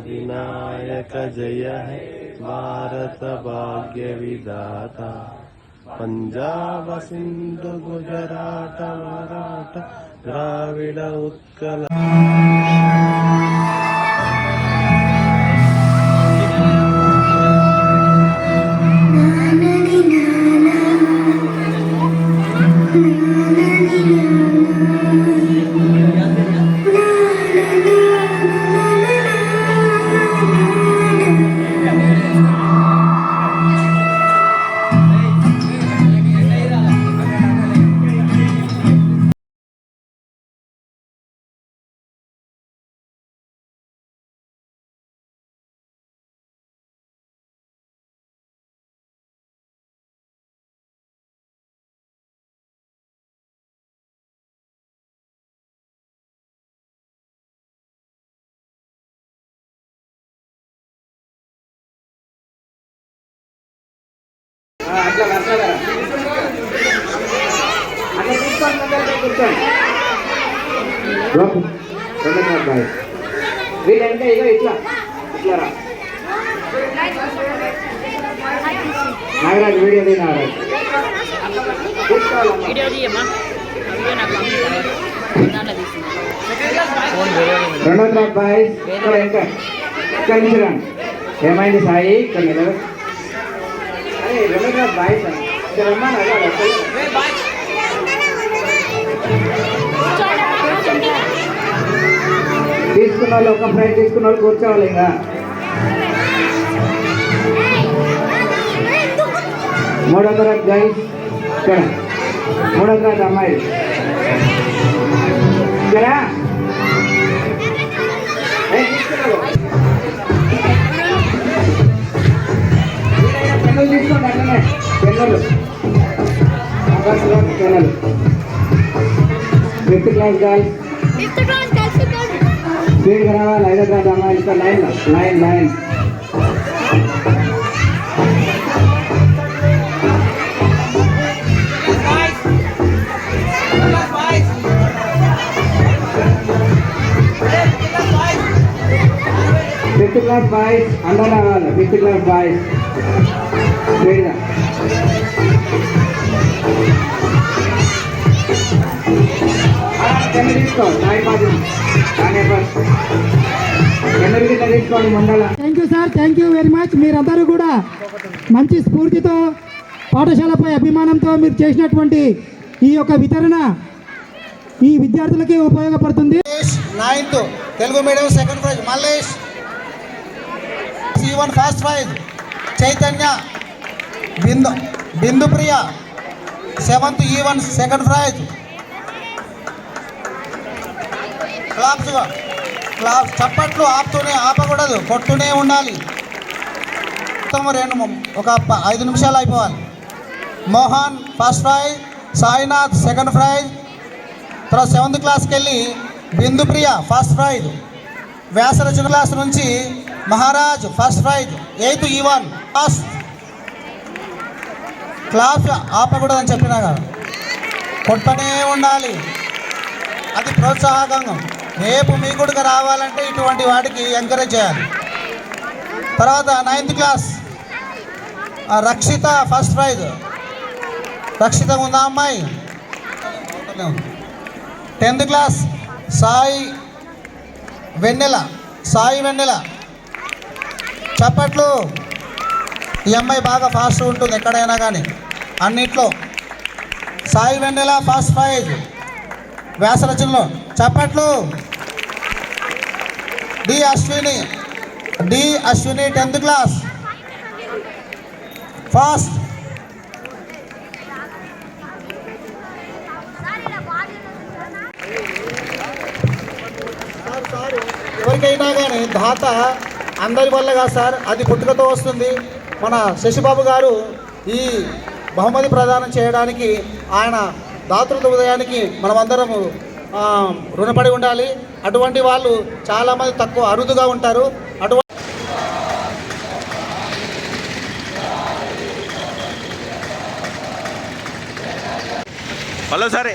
अधिनायक जय है भारत भाग्य विधाता। पंजाब सिंधु गुजरात मराठा द्राविड उत्कल। అట్లా వస్తారా అట్లా తీసుకొని ముందర కూర్చోండి. వీళ్ళంటే ఇక ఇట్లా ఇట్లా రా నాగరాజు వీడియో తీ నాగరాజు రెండో క్లాస్ బాయ్ ఇక్కడ ఇంకా ఇక్కడ నుంచి రండి. ఏమైంది సాయి ఇక్కడ నిలబడి రెండో క్లాస్ బాయ్ సార్ ఇక్కడ రమ్మని తీసుకున్న వాళ్ళు ఒక ఫ్రైడ్ తీసుకున్న వాళ్ళు కూర్చోవాలి. ఇంకా మూడో తరగతి గైస్ ఇక్కడ మూడో తరగతి అమ్మాయి ఇక్కడ పెన్నులు తీసుకోండి. అట్లనే పెన్నులు పెన్నులు ఫిఫ్త్ క్లాస్ గర్ల్స్ స్పీడ్గా రావాలి. ఐదో క్లాస్ అమ్మాయిలు ఇక్కడ line line line fifth class boys అందరూ రావాలి. ఫిఫ్త్ క్లాస్ బాయ్స్ స్పీడ్గా పెన్ను తీసుకోండి. తీసుకోండి మండల. Thank you sir, thank you very much. మీరందరూ కూడా మంచి స్ఫూర్తితో పాఠశాలపై అభిమానంతో మీరు చేసినటువంటి ఈ యొక్క వితరణ ఈ విద్యార్థులకి ఉపయోగపడుతుంది. 9th Telugu medium second prize Mallesh. E1 first prize Chaitanya. Bindupriya 7th E1 second prize. Claps చప్పట్లు ఆపకూడదు, కొట్టునే ఉండాలి. మొత్తం ఒక 5 నిమిషాలు అయిపోవాలి. Mohan first prize, Sainath second prize. తర్వాత 7th క్లాస్కి వెళ్ళి బిందుప్రియ ఫస్ట్ ప్రైజ్. వ్యాసరచన క్లాస్ నుంచి Maharaj first prize. 8th E1 first. Class ఆపకూడదని చెప్పినా కదా, కొట్టనే ఉండాలి. అది ప్రోత్సాహకంగా రేపు మీ కూడా రావాలంటే ఇటువంటి వాటికి ఎంకరేజ్ చేయాలి. తర్వాత 9th క్లాస్ రక్షిత ఫస్ట్ ప్రైజ్. రక్షిత ఉందా అమ్మాయి? 10th క్లాస్ సాయి వెన్నెల చప్పట్లు. ఈ అమ్మాయి బాగా ఫాస్ట్ ఉంటుంది ఎక్కడైనా కానీ అన్నిట్లో. సాయి వెన్నెల ఫస్ట్ ప్రైజ్ వ్యాసరచనలో. చప్పట్లు. D Ashwini 10th class first. ఎవరికైనా కానీ దాత అందరి వల్ల కాదు సార్, అది పుట్టుకతో వస్తుంది. మన శశిబాబు గారు ఈ బహుమతి ప్రదానం చేయడానికి ఆయన దాతృత్వ ఉదయానికి మనమందరము రుణపడి ఉండాలి. అటువంటి వాళ్ళు చాలామంది తక్కువ అరుదుగా ఉంటారు. అటువంటి సరే